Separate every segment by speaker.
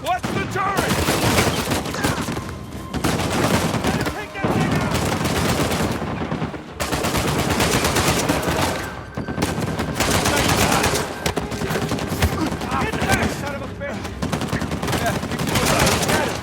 Speaker 1: What's the turret? Take that thing out! Get back, son of a bitch! Yeah, get him!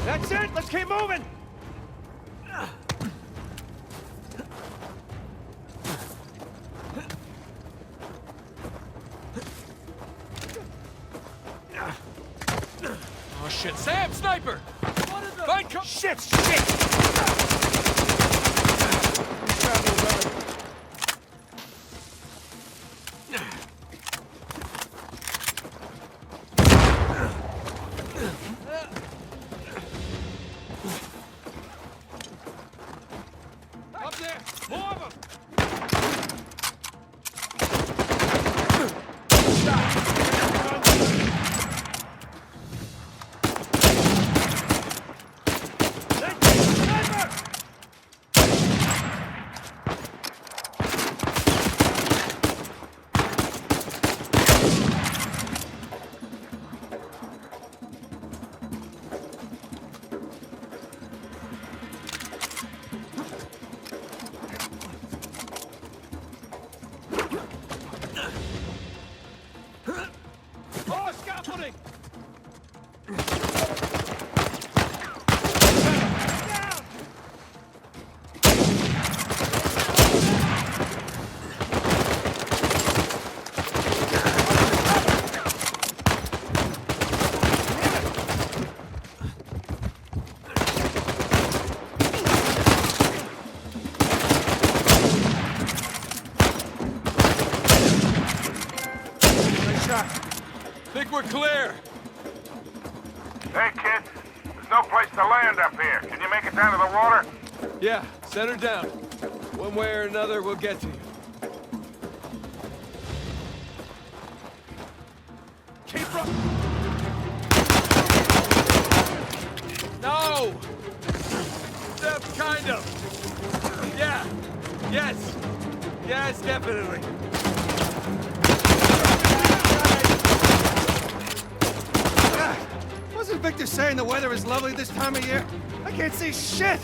Speaker 1: That's it! Let's keep moving!
Speaker 2: Oh shit, Sam, sniper! Find cover!
Speaker 1: Shit! Shit!
Speaker 2: Up there! More of them!
Speaker 1: Oh, scaffolding! Nice shot.
Speaker 2: Think we're clear!
Speaker 3: Hey, kid. There's no place to land up here. Can you make it down to the water?
Speaker 2: Yeah, set her down. One way or another, we'll get to you.
Speaker 1: Keep running!
Speaker 2: No! Kind of. Yeah. Yes. Yes, definitely.
Speaker 1: Wasn't Victor saying the weather is lovely this time of year? I can't see shit!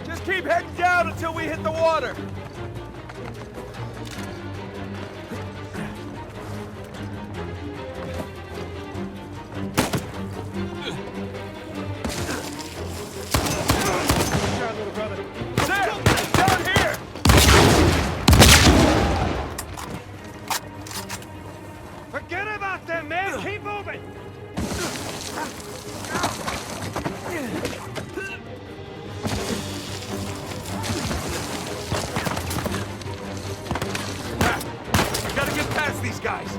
Speaker 2: Just keep heading down until we hit the water.
Speaker 1: Good job, little brother.
Speaker 2: Sam, down here!
Speaker 1: Forget about them, man! Keep moving!
Speaker 2: Gotta get past these guys.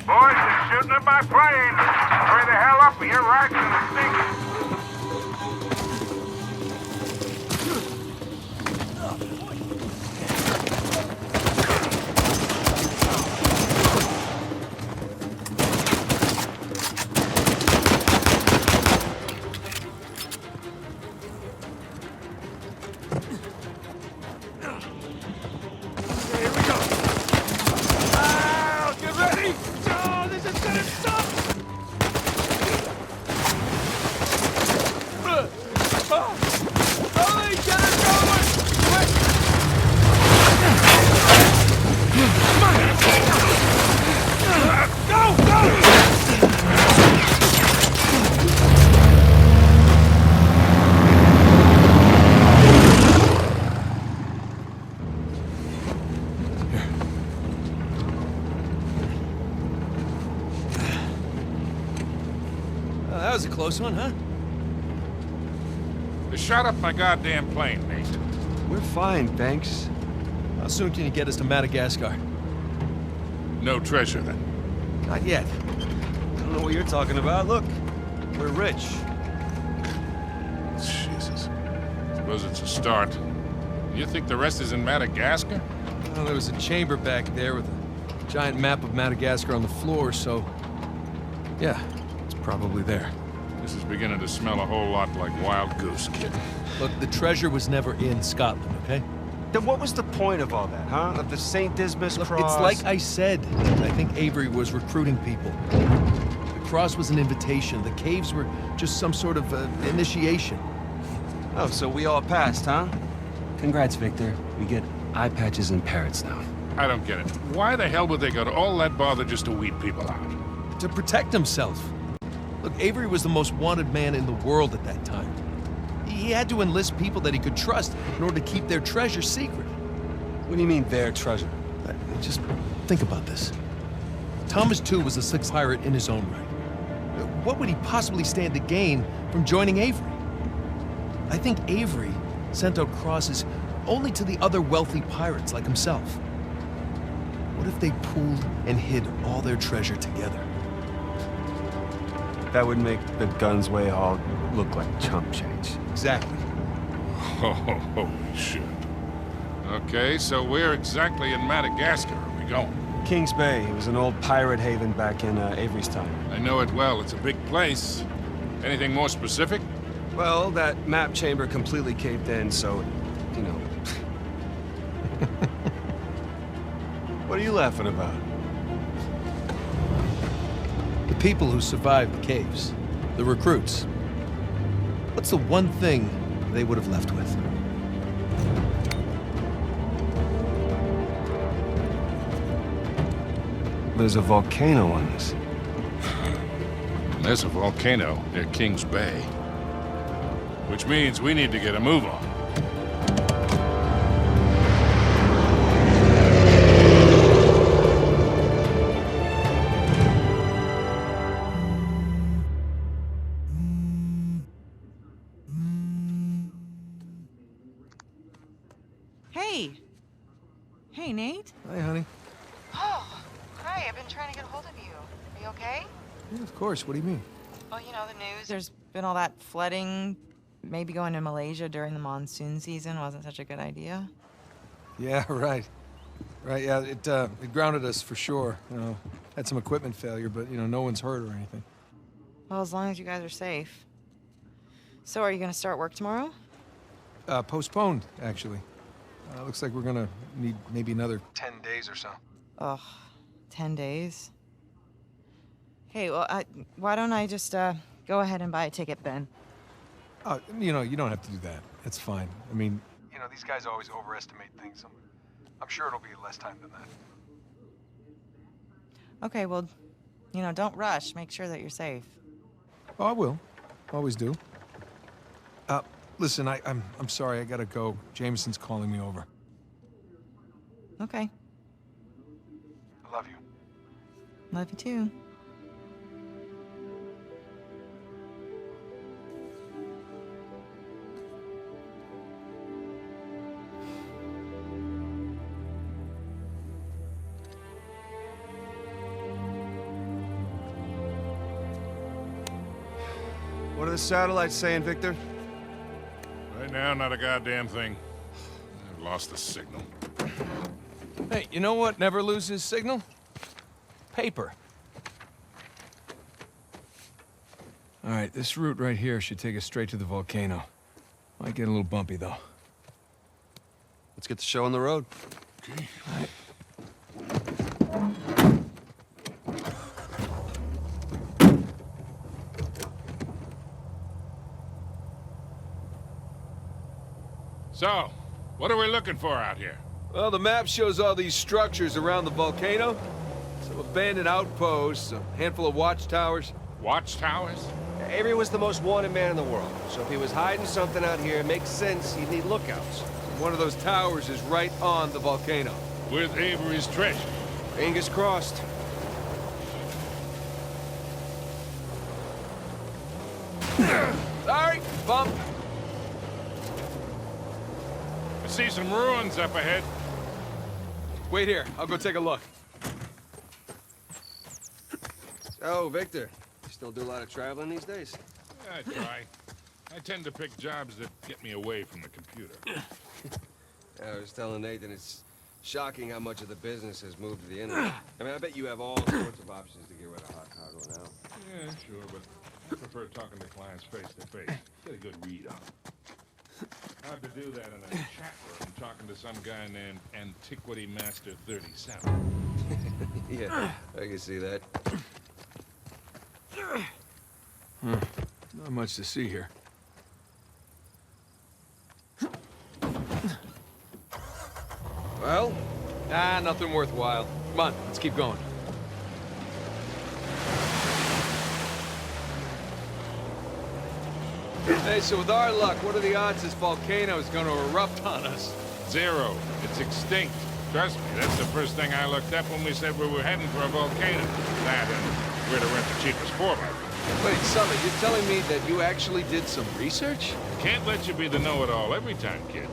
Speaker 3: Boys, they're shooting at my plane. Hurry the hell up or you're riding in the sink.
Speaker 2: Here we go. Ah, give that was a close one, huh?
Speaker 3: They shot up my goddamn plane, Nate.
Speaker 4: We're fine, thanks.
Speaker 2: How soon can you get us to Madagascar?
Speaker 3: No treasure, then.
Speaker 2: Not yet.
Speaker 4: I don't know what you're talking about. Look, we're rich.
Speaker 3: Jesus. Suppose it's a start. You think the rest is in Madagascar?
Speaker 2: Well, there was a chamber back there with a giant map of Madagascar on the floor, so... yeah, it's probably there.
Speaker 3: This is beginning to smell a whole lot like wild goose, kid.
Speaker 2: Look, the treasure was never in Scotland, okay?
Speaker 4: Then what was the point of all that, huh? Of the St. Dismas
Speaker 2: Look,
Speaker 4: cross?
Speaker 2: it's like I said. I think Avery was recruiting people. The cross was an invitation. The caves were just some sort of initiation.
Speaker 4: Oh, so we all passed, huh? Congrats, Victor. We get eye patches and parrots now.
Speaker 3: I don't get it. Why the hell would they go to all that bother just to weed people out?
Speaker 2: To protect himself. Look, Avery was the most wanted man in the world at that time. He had to enlist people that he could trust in order to keep their treasure secret.
Speaker 4: What do you mean, their treasure?
Speaker 2: Just think about this. Thomas, too, was a sixth pirate in his own right. What would he possibly stand to gain from joining Avery? I think Avery sent out crosses only to the other wealthy pirates like himself. What if they pooled and hid all their treasure together?
Speaker 4: That would make the Gunsway Hall look like chump change.
Speaker 2: Exactly.
Speaker 3: Oh, holy shit. Okay, so where exactly in Madagascar are we going?
Speaker 4: Kings Bay. It was an old pirate haven back in Avery's time.
Speaker 3: I know it well. It's a big place. Anything more specific?
Speaker 4: Well, that map chamber completely caved in, so, you know. What are you laughing about?
Speaker 2: The people who survived the caves, the recruits. What's the one thing they would have left with?
Speaker 4: There's a volcano on this.
Speaker 3: There's a volcano near Kings Bay. Which means we need to get a move on.
Speaker 5: Hey, Nate.
Speaker 2: Hi, honey.
Speaker 5: Oh, hi. I've been trying to get a hold of you. Are you okay?
Speaker 2: Yeah, of course. What do you mean?
Speaker 5: Well, you know, the news. There's been all that flooding. Maybe going to Malaysia during the monsoon season wasn't such a good idea.
Speaker 2: Yeah, right. Right, yeah, it grounded us for sure. You know, had some equipment failure, but, you know, no one's hurt or anything.
Speaker 5: Well, as long as you guys are safe. So, are you going to start work tomorrow?
Speaker 2: Postponed, actually. Looks like we're gonna need maybe another 10 days or so.
Speaker 5: Ugh, 10 days? Hey, well, why don't I just, go ahead and buy a ticket then?
Speaker 2: You know, you don't have to do that. That's fine. I mean, you know, these guys always overestimate things. I'm sure it'll be less time than that.
Speaker 5: Okay, well, you know, don't rush. Make sure that you're safe.
Speaker 2: Oh, I will. Always do. Listen, I'm sorry. I gotta go. Jameson's calling me over.
Speaker 5: Okay.
Speaker 2: I love you.
Speaker 5: Love you too.
Speaker 4: What are the satellites saying, Victor?
Speaker 3: Right now, not a goddamn thing. I've lost the signal.
Speaker 2: Hey, you know what never loses signal? Paper. All right, this route right here should take us straight to the volcano. Might get a little bumpy, though.
Speaker 4: Let's get the show on the road.
Speaker 3: Okay.
Speaker 2: All right.
Speaker 3: So, what are we looking for out here?
Speaker 2: Well, the map shows all these structures around the volcano. Some abandoned outposts, a handful of watchtowers.
Speaker 3: Watchtowers?
Speaker 6: Avery was the most wanted man in the world, so if he was hiding something out here, it makes sense he'd need lookouts.
Speaker 2: One of those towers is right on the volcano.
Speaker 3: With Avery's treasure.
Speaker 6: Fingers crossed.
Speaker 1: Bump!
Speaker 3: I see some ruins up ahead.
Speaker 1: Wait here. I'll go take a look.
Speaker 6: Oh, Victor. You still do a lot of traveling these days?
Speaker 3: I try. I tend to pick jobs that get me away from the computer.
Speaker 6: I was telling Nathan it's shocking how much of the business has moved to the internet. I mean, I bet you have all sorts of options to get rid of hot cargo now.
Speaker 3: Yeah, sure, but I prefer talking to clients face to face. Get a good read on them. Hard to do that in a chat room talking to some guy named Antiquity Master 37.
Speaker 6: Yeah, I can see that.
Speaker 1: Not much to see here.
Speaker 6: Well?
Speaker 1: Ah, nothing worthwhile. Come on, let's keep going. Hey, so with our luck, what are the odds this volcano is going to erupt on us?
Speaker 3: 0. It's extinct. Trust me, that's the first thing I looked up when we said we were heading for a volcano. That and where to rent the cheapest 4x4.
Speaker 1: Wait, Sully, you're telling me that you actually did some research?
Speaker 3: Can't let you be the know-it-all every time, kid.